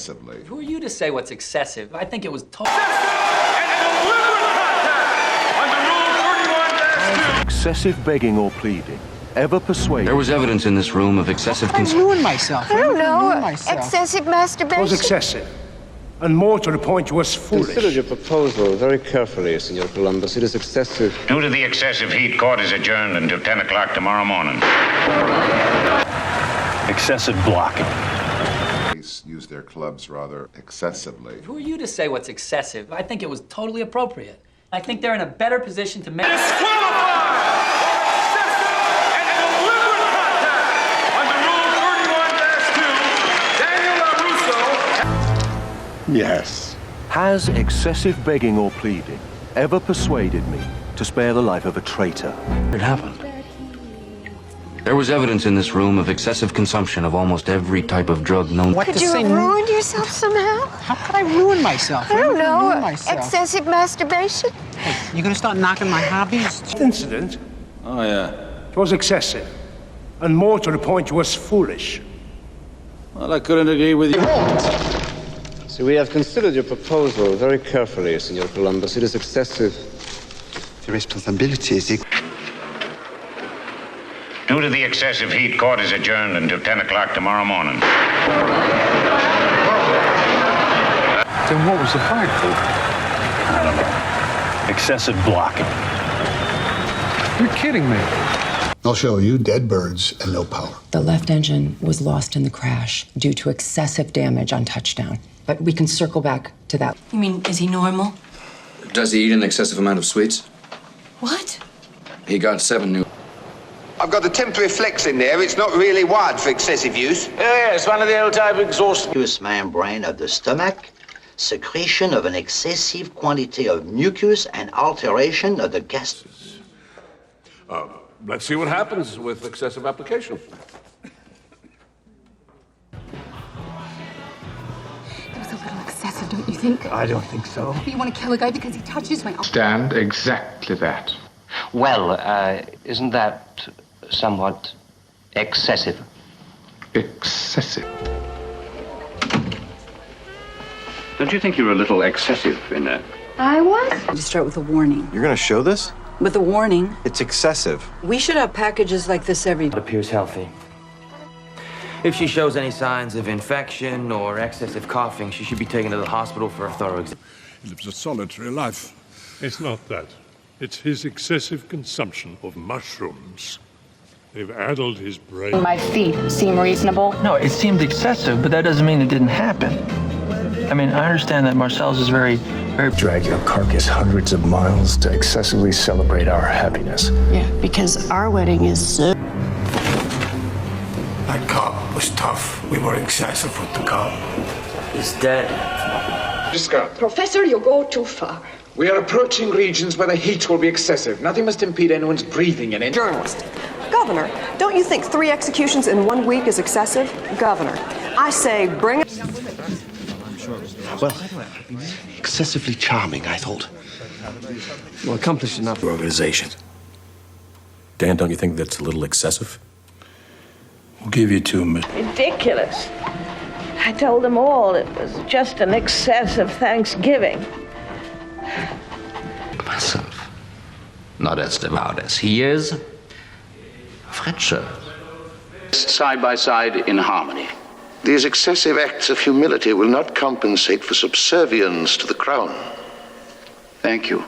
excessively. Who are you to say what's excessive? I think it was totally... Excessive begging or pleading. Ever persuade? There was evidence in this room of excessive I ruined myself. I don't know. Excessive masturbation. It was excessive. And more to the point, you was foolish. Consider your proposal very carefully, Senor Columbus. It is excessive. Due to the excessive heat, court is adjourned until 10 o'clock tomorrow morning. Excessive blocking. Police use their clubs rather excessively. Who are you to say what's excessive? I think it was totally appropriate. I think they're in a better position to make... Yes. Has excessive begging or pleading ever persuaded me to spare the life of a traitor? It happened. There was evidence in this room of excessive consumption of almost every type of drug known. Could you have ruined yourself somehow? How could I ruin myself? I don't know. Ruin myself? Excessive masturbation? Hey, you gonna start knocking my hobbies? Incident. Oh, yeah. It was excessive. And more to the point, you was foolish. Well, I couldn't agree with you. So we have considered your proposal very carefully, Senor Columbus. It is excessive. The responsibility is equal. Due to the excessive heat, court is adjourned until 10 o'clock tomorrow morning. Then what was the fight for? I don't know. Excessive blocking. You're kidding me. I'll show you dead birds and no power. The left engine was lost in the crash due to excessive damage on touchdown. But we can circle back to that. You mean, is he normal? Does he eat an excessive amount of sweets? What? He got 7 new... I've got the temporary flex in there. It's not really wired for excessive use. Yeah, it's one of the old type exhaust. Mucous membrane of the stomach, secretion of an excessive quantity of mucus, and alteration of the gas. Let's see what happens with excessive application. It was a little excessive, don't you think? I don't think so. You want to kill a guy because he touches my... Stand exactly that. Well, isn't that somewhat excessive? Excessive. Don't you think you're a little excessive in that? I was? To start with a warning. You're gonna show this? With a warning. It's excessive. We should have packages like this every... It appears healthy. If she shows any signs of infection or excessive coughing, she should be taken to the hospital for a thorough exam. He lives a solitary life. It's not that. It's his excessive consumption of mushrooms. They've addled his brain. My feet seem reasonable. No, it seemed excessive, but that doesn't mean it didn't happen. I mean, I understand that Marcel's is very... Drag your carcass hundreds of miles to excessively celebrate our happiness. Yeah, because our wedding is so... That cop was tough. We were excessive with the cop. He's dead. Discount. Professor, you go too far. We are approaching regions where the heat will be excessive. Nothing must impede anyone's breathing in it. Journalist. Governor, don't you think 3 executions in 1 week is excessive? Governor, I say bring it... Well, excessively charming, I thought. Well, accomplished enough for organization. Dan, don't you think that's a little excessive? We'll give you 2 minutes. Ridiculous. I told them all it was just an excess of Thanksgiving. Myself. Not as devout as he is. Fretscher. Side by side in harmony. These excessive acts of humility will not compensate for subservience to the crown. Thank you.